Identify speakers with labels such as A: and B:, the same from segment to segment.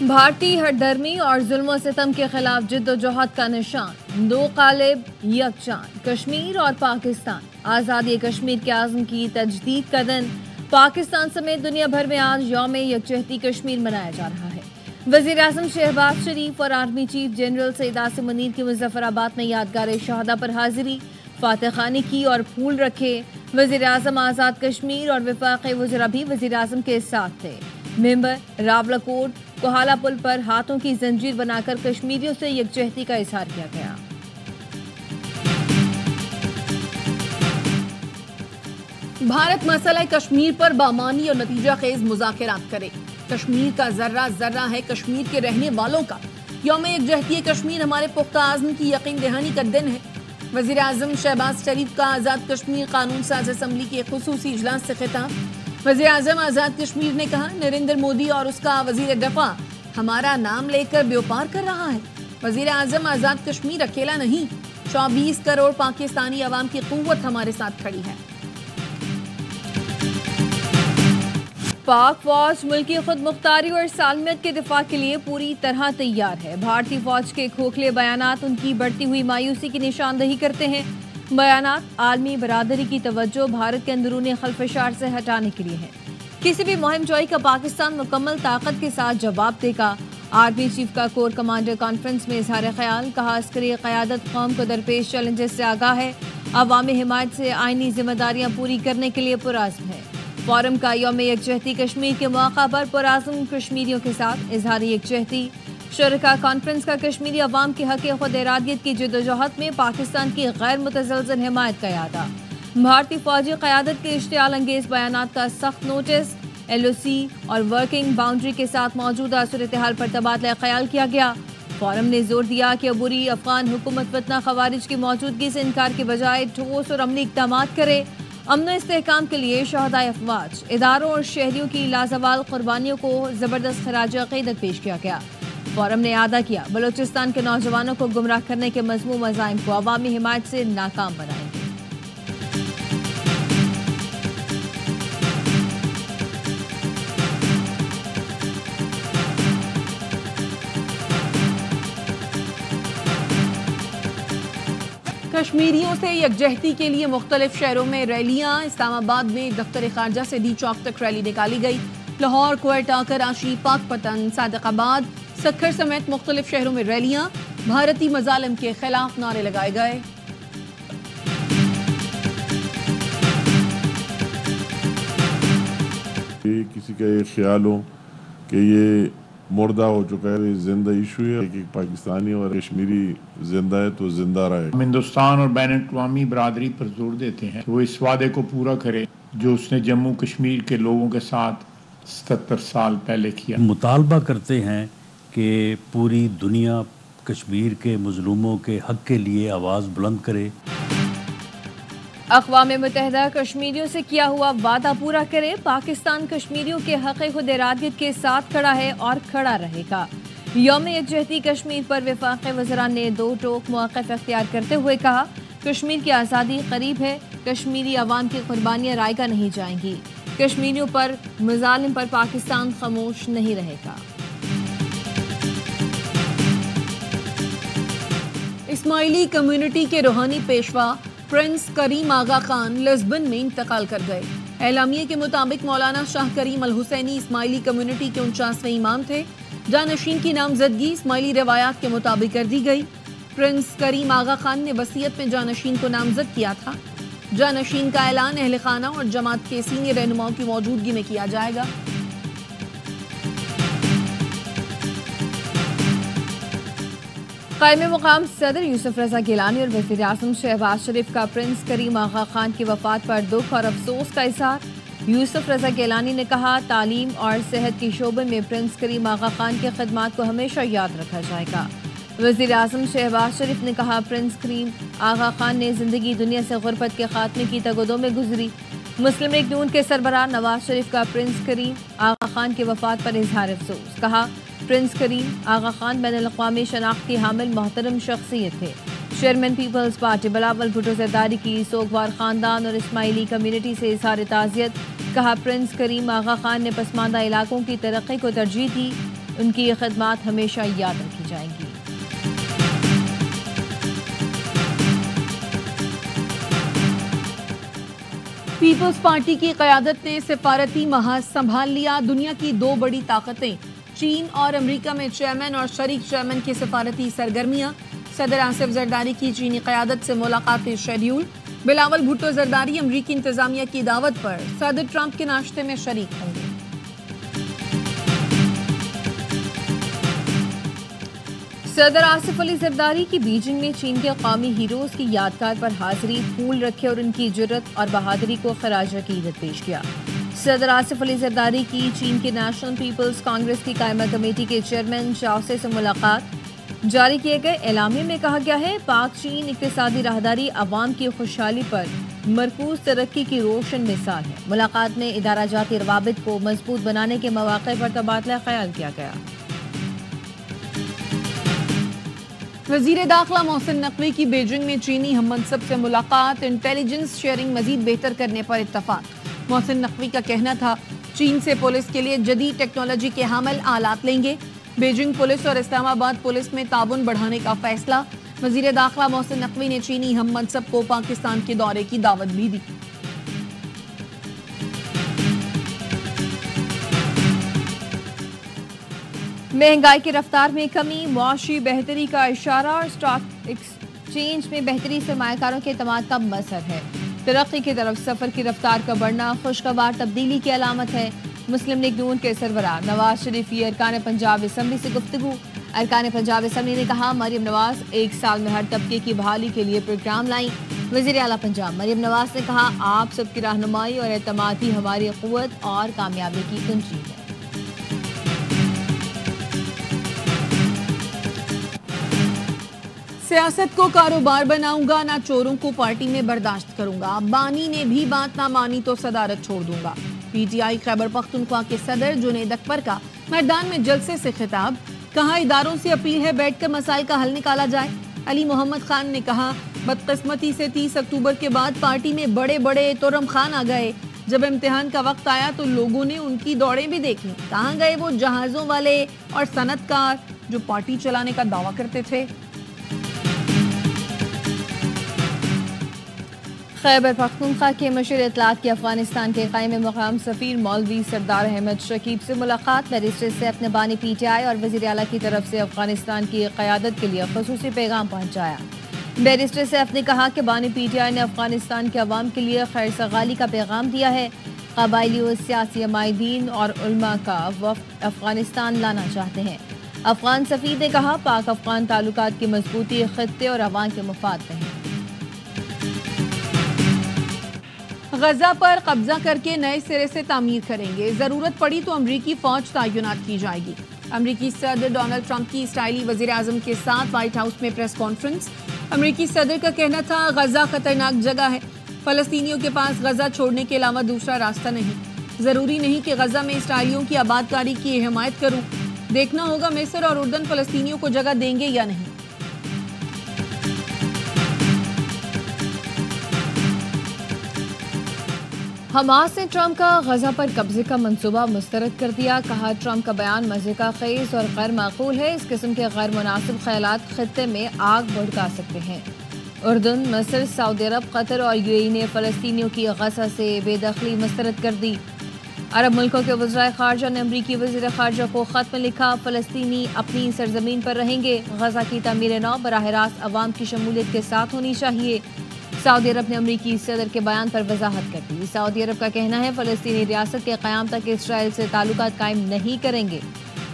A: بھارتی ہر درمی اور ظلم و ستم کے خلاف جد و جہد کا نشان، دو قالب یکجان، کشمیر اور پاکستان۔ آزادی کشمیر کے عزم کی تجدید کا دن پاکستان سمیت دنیا بھر میں آج یوم یکجہتی کشمیر منایا جا رہا ہے۔ وزیر اعظم شہباز شریف اور army chief general Syed Asim Munir کی مظفر آباد میں یادگار شہداء پر حاضری، فاتح خانی کی اور پھول رکھے۔ وزیر اعظم آزاد کشمیر اور وفاقی وزراء بھی وزیر اعظم کے ساتھ تھے۔ ممبر راولاکوٹ کوہالہ پل پر ہاتھوں کی زنجیر بنا کر کشمیریوں سے یکجہتی کا اظہار کیا گیا۔
B: بھارت مسئلہ کشمیر پر بامانی اور نتیجہ خیز مذاکرات کرے۔ کشمیر کا ذرہ ذرہ ہے کشمیر کے رہنے والوں کا۔ یوم یکجہتی کشمیر ہمارے پختہ عزم کی یقین دہانی کا دن ہے۔ وزیر اعظم شہباز شریف کا آزاد کشمیر قانون ساز اسمبلی کے خصوصی اجلاس سے خطاب۔ وزیر اعظم آزاد کشمیر نے کہا، نریندر مودی اور اس کا وزیر دفاع ہمارا نام لے کر بیوپار کر رہا ہے۔ وزیر اعظم آزاد کشمیر اکیلا نہیں، 24 کروڑ پاکستانی عوام کی قوت ہمارے ساتھ کھڑی ہے۔
A: پاک فوج ملکی خود مختاری اور سالمیت کے دفاع کے لیے پوری طرح تیار ہے۔ بھارتی فوج کے کھوکھلے بیانات ان کی بڑھتی ہوئی مایوسی کی نشاندہی کرتے ہیں۔ بیانات عالمی برادری کی توجہ بھارت کے اندرونی خلفشار سے ہٹانے کے لیے ہے۔ کسی بھی مہم جوئی کا پاکستان مکمل طاقت کے ساتھ جواب دے گا۔ آرمی چیف کا کور کمانڈر کانفرنس میں اظہار خیال، کہا عسکری قیادت قوم کو درپیش چیلنجز سے آگاہ ہے، عوامی حمایت سے آئینی ذمہ داریاں پوری کرنے کے لیے پرعزم ہے۔ فورم کا یوم یکجہتی کشمیر کے موقع پر پرعزم کشمیریوں کے ساتھ اظہار یکجہتی۔ شرکا کانفرنس کا کشمیری عوام کے حق خود ارادیت کی جدوجہد میں پاکستان کی غیر متزلزل حمایت کا اعادہ۔ بھارتی فوجی قیادت کے اشتعال انگیز بیانات کا سخت نوٹس، LOC اور ورکنگ باؤنڈری کے ساتھ موجودہ صورتحال پر تبادلہ خیال کیا گیا۔ فورم نے زور دیا کہ عبوری افغان حکومت فتنہ خوارج کی موجودگی سے انکار کے بجائے ٹھوس اور عملی اقدامات کرے۔ امن و استحکام کے لیے شہدائے افواج، اداروں اور شہریوں کی لازوال قربانیوں کو زبردست خراج عقیدت پیش کیا گیا۔ فورم نے اعادہ کیا، بلوچستان کے نوجوانوں کو گمراہ کرنے کے مذموم عزائم کو عوامی حمایت سے ناکام بنائیں گے۔
B: کشمیریوں سے یکجہتی کے لیے مختلف شہروں میں ریلیاں۔ اسلام آباد میں دفتر خارجہ سے ڈی چوک تک ریلی نکالی گئی۔ لاہور، کوئٹہ، کراچی، پاک پتن، صادق آباد، سکھر سمیت مختلف شہروں میں ریلیاں، بھارتی مظالم کے خلاف نعرے لگائے گئے۔
C: کسی کا یہ خیال ہو کہ یہ مردہ ہو چکا ہے، زندہ ایشو ہے کہ پاکستانی اور کشمیری زندہ ہے تو زندہ رہے۔
D: ہم ہندوستان اور بین الاقوامی برادری پر زور دیتے ہیں کہ وہ اس وعدے کو پورا کرے جو اس نے جموں کشمیر کے لوگوں کے ساتھ 77 سال پہلے کیا۔
E: مطالبہ کرتے ہیں کہ پوری دنیا کشمیر کے مظلوموں کے حق کے لیے آواز بلند کرے۔
A: اقوام متحدہ کشمیریوں سے کیا ہوا وعدہ پورا کرے۔ پاکستان کشمیریوں کے حق خود ارادیت کے ساتھ کھڑا ہے اور کھڑا رہے گا۔ یوم یکجہتی کشمیر پر وفاقی وزراء نے دو ٹوک موقف اختیار کرتے ہوئے کہا، کشمیر کی آزادی قریب ہے، کشمیری عوام کی قربانیاں رائگاں نہیں جائیں گی، کشمیریوں پر مظالم پر پاکستان خاموش نہیں رہے گا۔
B: اسماعیلی کمیونٹی کے روحانی پیشوا پرنس کریم آغا خان لسبن میں انتقال کر گئے۔ اعلامیے کے مطابق مولانا شاہ کریم الحسینی اسماعیلی کمیونٹی کے 49ویں امام تھے۔ جانشین کی نامزدگی اسماعیلی روایات کے مطابق کر دی گئی۔ پرنس کریم آغا خان نے وصیت میں جانشین کو نامزد کیا تھا۔ جانشین کا اعلان اہل خانہ اور جماعت کے سینئر رہنماؤں کی موجودگی میں کیا جائے گا۔
A: قائم مقام صدر یوسف رضا گیلانی اور وزیر اعظم شہباز شریف کا پرنس کریم آغا خان کی وفات پر دکھ اور افسوس کا اظہار۔ یوسف رضا گیلانی نے کہا، تعلیم اور صحت کے شعبے میں پرنس کریم آغا خان کی خدمات کو ہمیشہ یاد رکھا جائے گا۔ وزیر اعظم شہباز شریف نے کہا، پرنس کریم آغا خان نے زندگی دنیا سے غربت کے خاتمے کی تگودوں میں گزری۔ مسلم لیگ نون کے سربراہ نواز شریف کا پرنس کریم آغا خان کی وفات پر اظہار افسوس، کہا، پرنس کریم آغا خان بین الاقوامی شناخت کی حامل محترم شخصیت تھے۔ چیئرمین پیپلز پارٹی بلاول بھٹو زرداری کی سوگوار خاندان اور اسماعیلی کمیونٹی سے اظہار تعزیت، کہا، پرنس کریم آغا خان نے پسماندہ علاقوں کی ترقی کو ترجیح دی۔ ان کی خدمات ہمیشہ یاد رکھی جائیں گی۔
B: پیپلز پارٹی کی قیادت نے سفارتی محاذ سنبھال لیا۔ دنیا کی دو بڑی طاقتیں چین اور امریکہ میں چیئرمین اور شریک چیئرمین کی سفارتی سرگرمیاں۔ صدر آصف زرداری کی چینی قیادت سے ملاقاتیں شیڈیول۔ بلاول بھٹو زرداری امریکی انتظامیہ کی دعوت پر صدر ٹرمپ کے ناشتے میں شریک ہوں گے۔
A: صدر آصف علی زرداری کی بیجنگ میں چین کے قومی ہیروز کی یادگار پر حاضری، پھول رکھے اور ان کی جرت اور بہادری کو خراج عقیدت پیش کیا۔ صدر آصف علی زرداری کی چین کے نیشنل پیپلز کانگریس کی قائمہ کمیٹی کے چیئرمین چاؤسے سے ملاقات۔ جاری کیے گئے اعلامیے میں کہا گیا ہے پاک چین اقتصادی راہداری عوام کی خوشحالی پر مرکوز ترقی کی روشن مثال ہے۔ ملاقات میں ادارہ جاتی روابط کو مضبوط بنانے کے مواقع پر تبادلہ خیال کیا گیا۔
B: وزیر داخلہ محسن نقوی کی بیجنگ میں چینی ہم منصب سے ملاقات۔ انٹیلیجنس شیئرنگ مزید بہتر کرنے پر اتفاق۔ محسن نقوی کا کہنا تھا چین سے پولیس کے لیے جدید ٹیکنالوجی کے حامل آلات لیں گے۔ بیجنگ پولیس اور اسلام آباد پولیس میں تعاون بڑھانے کا فیصلہ۔ وزیر داخلہ محسن نقوی نے چینی ہم منصب کو پاکستان کے دورے کی دعوت بھی دی۔
A: مہنگائی کی رفتار میں کمی، معاشی بہتری کا اشارہ اور اسٹاک ایکسچینج میں بہتری سرمایہ کاروں کے اعتماد کا مظہر ہے۔ ترقی کی طرف سفر کی رفتار کا بڑھنا خوشگوار تبدیلی کی علامت ہے۔ مسلم لیگ نون کے سربراہ نواز شریف کی ارکان پنجاب اسمبلی سے گفتگو۔ ارکان پنجاب اسمبلی نے کہا مریم نواز 1 سال میں ہر طبقے کی بحالی کے لیے پروگرام لائیں۔ وزیر اعلیٰ پنجاب مریم نواز نے کہا آپ سب کی رہنمائی اور اعتماد ہی ہماری قوت اور کامیابی کی کنجی ہے۔
B: سیاست کو کاروبار بناؤں گا، نہ چوروں کو پارٹی میں برداشت کروں گا۔ بانی نے بھی بات نہ مانی تو صدارت چھوڑ دوں گا۔ P T I Khyber Pakhtunkhwa کے صدر جنید اکبر کا میدان میں جلسے سے خطاب۔ کہا اداروں سے اپیل ہے بیٹھ کر مسائل کا حل نکالا جائے۔ علی محمد خان نے کہا بدقسمتی سے 30 اکتوبر کے بعد پارٹی میں بڑے بڑے تورم خان آ گئے۔ جب امتحان کا وقت آیا تو لوگوں نے ان کی دوڑیں بھی دیکھی۔ کہاں گئے وہ جہازوں والے اور صنعت کار جو پارٹی چلانے کا دعویٰ کرتے تھے۔
A: خیبر پختونخوا کے مشیر اطلاعات کی افغانستان کے قائم مقام سفیر مولوی سردار احمد شکیب سے ملاقات۔ بیرسٹر سیف نے بانی پی ٹی آئی اور وزیر اعلیٰ کی طرف سے افغانستان کی قیادت کے لیے خصوصی پیغام پہنچایا۔ بیرسٹر سیف نے کہا کہ بانی پی ٹی آئی نے افغانستان کے عوام کے لیے خیر سگالی کا پیغام دیا ہے۔ قبائلی و سیاسی عمائدین اور علماء کا وفد افغانستان لانا چاہتے ہیں۔ افغان سفیر نے کہا پاک افغان تعلقات کی مضبوطی خطے اور عوام کے مفاد میں ہے۔
B: غزہ پر قبضہ کر کے نئے سرے سے تعمیر کریں گے۔ ضرورت پڑی تو امریکی فوج تعینات کی جائے گی۔ امریکی صدر ڈونلڈ ٹرمپ کی اسرائیلی وزیر اعظم کے ساتھ وائٹ ہاؤس میں پریس کانفرنس۔ امریکی صدر کا کہنا تھا غزہ خطرناک جگہ ہے، فلسطینیوں کے پاس غزہ چھوڑنے کے علاوہ دوسرا راستہ نہیں۔ ضروری نہیں کہ غزہ میں اسرائیلیوں کی آباد کاری کی حمایت کروں۔ دیکھنا ہوگا مصر اور اردن فلسطینیوں کو جگہ دیں گے یا نہیں۔
A: حماس نے ٹرمپ کا غزہ پر قبضے کا منصوبہ مسترد کر دیا۔ کہا ٹرمپ کا بیان مزے کا خیز اور غیر معقول ہے۔ اس قسم کے غیر مناسب خیالات خطے میں آگ بھڑکا سکتے ہیں۔ اردن، مصر، سعودی عرب، قطر اور یو اے ای نے فلسطینیوں کی غزہ سے بے دخلی مسترد کر دی۔ عرب ملکوں کے وزرائے خارجہ نے امریکی وزیر خارجہ کو خط میں لکھا فلسطینی اپنی سرزمین پر رہیں گے۔ غزہ کی تعمیر نو براہ راست عوام کی شمولیت کے ساتھ ہونی چاہیے۔ سعودی عرب نے امریکی صدر کے بیان پر وضاحت کر دی۔ سعودی عرب کا کہنا ہے فلسطینی ریاست کے قیام تک اسرائیل سے تعلقات قائم نہیں کریں گے۔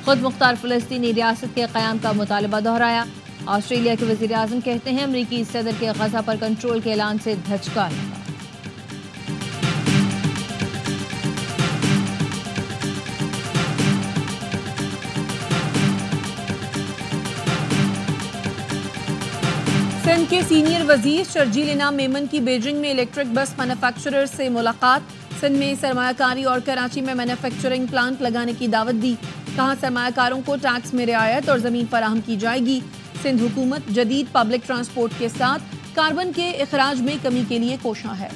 A: خود مختار فلسطینی ریاست کے قیام کا مطالبہ دہرایا۔ آسٹریلیا کے وزیر اعظم کہتے ہیں امریکی صدر کے غزہ پر کنٹرول کے اعلان سے دھچکا لگا۔
B: سندھ کے سینئر وزیر شرجیل انعام میمن کی بیجنگ میں الیکٹرک بس مینوفیکچرر سے ملاقات۔ سندھ میں سرمایہ کاری اور کراچی میں مینوفیکچرنگ پلانٹ لگانے کی دعوت دی۔ کہا سرمایہ کاروں کو ٹیکس میں رعایت اور زمین فراہم کی جائے گی۔ سندھ حکومت جدید پبلک ٹرانسپورٹ کے ساتھ کاربن کے اخراج میں کمی کے لیے کوشاں ہے۔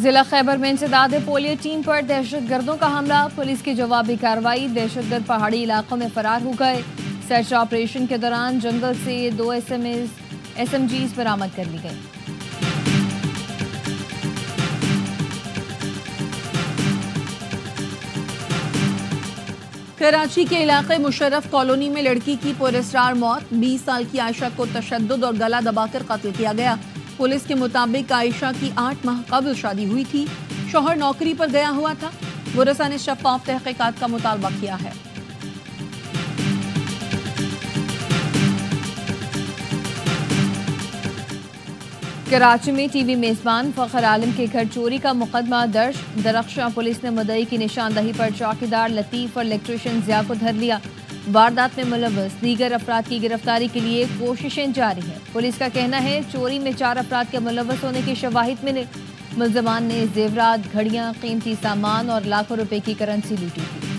A: ضلع خیبر میں انسداد پولیو ٹیم پر دہشت گردوں کا حملہ، پولیس کی جوابی کارروائی، دہشت گرد پہاڑی علاقوں میں فرار ہو گئے۔ سرچ آپریشن کے دوران جنگل سے 2 SMGs برآمد کر لی گئی۔
B: کراچی کے علاقے مشرف کالونی میں لڑکی کی پراسرار موت، 20 سال کی عائشہ کو تشدد اور گلا دبا کر قتل کیا گیا۔ پولیس کے مطابق عائشہ کی 8 ماہ قبل شادی ہوئی تھی، شوہر نوکری پر گیا ہوا تھا۔ ورثاء نے شفاف تحقیقات کا مطالبہ کیا ہے۔
A: کراچی میں ٹی وی میزبان فخر عالم کے گھر چوری کا مقدمہ درج، درخشاں پولیس نے مدعی کی نشاندہی پر چوکیدار لطیف اور الیکٹریشین ضیاء کو دھر لیا۔ واردات میں ملوث دیگر افراد کی گرفتاری کے لیے کوششیں جاری ہیں۔ پولیس کا کہنا ہے چوری میں 4 افراد کے ملوث ہونے کے شواہد ملے۔ ملزمان نے زیورات، گھڑیاں، قیمتی سامان اور لاکھوں روپے کی کرنسی لوٹی تھی۔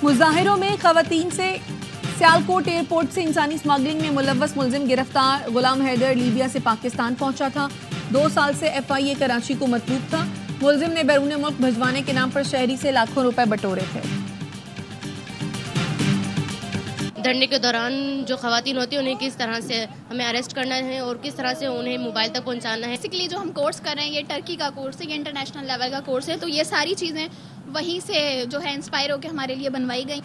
B: مظاہروں میں خواتین سے سیالکوٹ ایئرپورٹ سے انسانی اسمگلنگ میں ملوث ملزم گرفتار، غلام حیدر لیبیا سے پاکستان پہنچا تھا۔ 2 سال سے FIA کراچی کو مطلوب تھا۔ ملزم نے بیرون ملک بھجوانے کے نام پر شہری سے لاکھوں روپے بٹورے تھے۔
F: دھرنے کے دوران جو خواتین ہوتی ہیں انہیں کس طرح سے ہمیں اریسٹ کرنا ہے اور کس طرح سے انہیں موبائل تک پہنچانا ہے۔
G: بیسیکلی جو ہم کورس کر رہے ہیں یہ ٹرکی کا کورس ہے، یہ انٹرنیشنل لیول کا کورس ہے، تو یہ ساری چیزیں وہیں سے جو ہے انسپائر ہو کے ہمارے لیے بنوائی گئی۔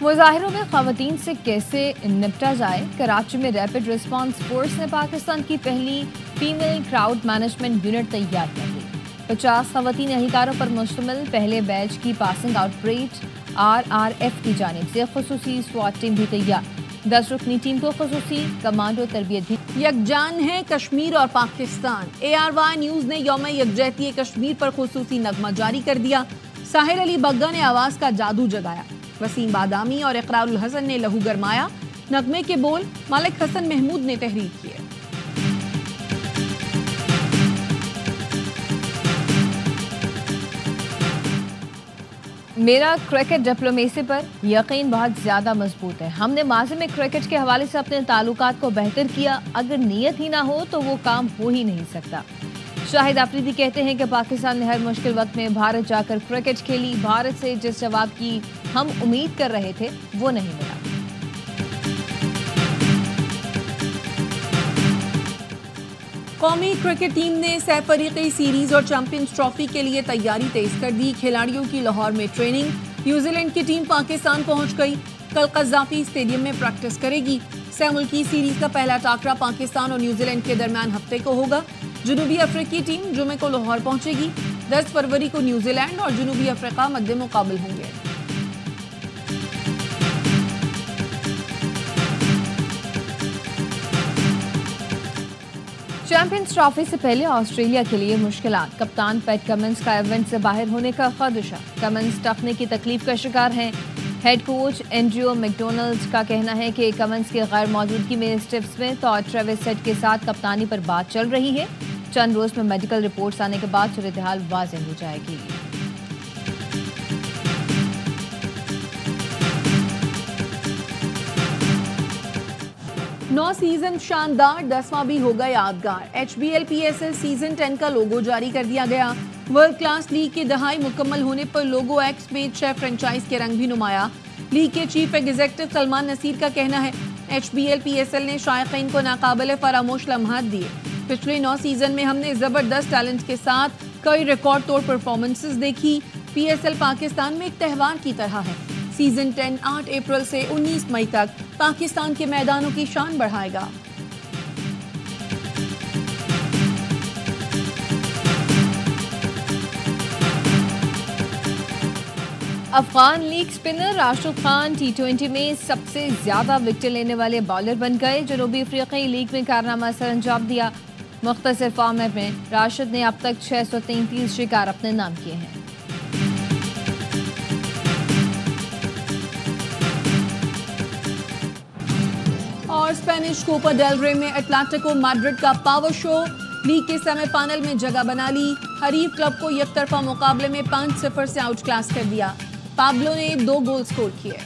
A: مظاہروں میں خواتین سے کیسے نپٹا جائے؟ کراچی میں ریپڈ ریسپانس فورس نے پاکستان کی پہلی فیمیل کراؤڈ مینجمنٹ یونٹ تیار کر لی۔ 50 خواتین اہلکاروں پر مشتمل پہلے بیچ کی پاسنگ آؤٹ پریڈ RRF کی جانب سے خصوصی سوات ٹیم بھی تیار۔ 10 رکنی ٹیم کو خصوصی کمانڈو تربیت بھی۔
B: یکجان ہے کشمیر اور پاکستان، ARY نیوز نے یوم یکجہتی کشمیر پر خصوصی نغمہ جاری کر دیا۔ ساحر علی بگا نے آواز کا جادو جگایا، وسیم بادامی اور اقرار الحسن نے لہو گرمایا۔ نغمے کے بول مالک حسن محمود نے تحریر کیے۔
A: میرا کرکٹ ڈپلومیسی پر یقین بہت زیادہ مضبوط ہے۔ ہم نے ماضی میں کرکٹ کے حوالے سے اپنے تعلقات کو بہتر کیا، اگر نیت ہی نہ ہو تو وہ کام ہو ہی نہیں سکتا۔ شاہد آفریدی کہتے ہیں کہ پاکستان نے ہر مشکل وقت میں بھارت جا کر کرکٹ کھیلی، بھارت سے جس جواب کی ہم امید کر رہے تھے وہ نہیں ملا۔
B: قومی کرکٹ ٹیم نے سہ فریقی سیریز اور چیمپئنز ٹرافی کے لیے تیاری تیز کر دی۔ کھلاڑیوں کی لاہور میں ٹریننگ۔ نیوزی لینڈ کی ٹیم پاکستان پہنچ گئی، کل قذافی اسٹیڈیم میں پریکٹس کرے گی۔ سہ ملکی سیریز کا پہلا ٹاکرا پاکستان اور نیوزی لینڈ کے درمیان ہفتے کو ہوگا۔ جنوبی افریقی ٹیم جمعے کو لاہور پہنچے گی۔ 10 فروری کو نیوزی لینڈ اور جنوبی افریقہ مد مقابل ہوں گے۔
A: چیمپئنز ٹرافی سے پہلے آسٹریلیا کے لیے مشکلات، کپتان پیٹ کمنس کا ایونٹ سے باہر ہونے کا خدشہ۔ کمنس ٹخنے کی تکلیف کا شکار ہیں۔ ہیڈ کوچ اینڈریو میکڈونلڈ کا کہنا ہے کہ کمنس کی غیر موجودگی میں اسٹیپس میں تو ٹریوس ہیڈ کے ساتھ کپتانی پر بات چل رہی ہے۔ چند روز میں میڈیکل رپورٹس آنے کے بعد صورتحال واضح ہو جائے گی۔
B: نو سیزن شاندار، 10واں بھی ہوگا یادگار۔ HBL PSL سیزن 10 کا لوگو جاری کر دیا گیا۔ ورلڈ کلاس لیگ کی دہائی مکمل ہونے پر لوگو ایکس میں 6 فرنچائز کے رنگ بھی نمایاں۔ لیگ کے چیف ایگزیکٹو سلمان نصیر کا کہنا ہے HBL PSL نے شائقین کو ناقابل فراموش لمحات دیے۔ پچھلے 9 سیزن میں ہم نے زبردست ٹیلنٹ کے ساتھ کئی ریکارڈ توڑ پرفارمنسز دیکھی۔ PSL پاکستان میں ایک تہوار کی طرح ہے۔ سیزن 10 8 اپریل سے 19 مئی تک پاکستان کے میدانوں کی شان بڑھائے گا۔
A: Afghan league spinner Rashid Khan T20 میں سب سے زیادہ وکٹیں لینے والے بالر بن گئے۔ جنوبی افریقی لیگ میں کارنامہ سر انجام دیا۔ مختصر فارمیٹ میں راشد نے اب تک 633 شکار اپنے نام کیے ہیں۔
B: اور اسپینش کوپا ڈیل رے میں اٹلانٹیکو میڈرڈ کا پاور شو، لیگ کے سیمی فائنل میں جگہ بنا لی۔ حریف کلب کو یک طرفہ مقابلے میں 5-0 سے آؤٹ کلاس کر دیا۔ پابلو نے 2 گول سکور کیے۔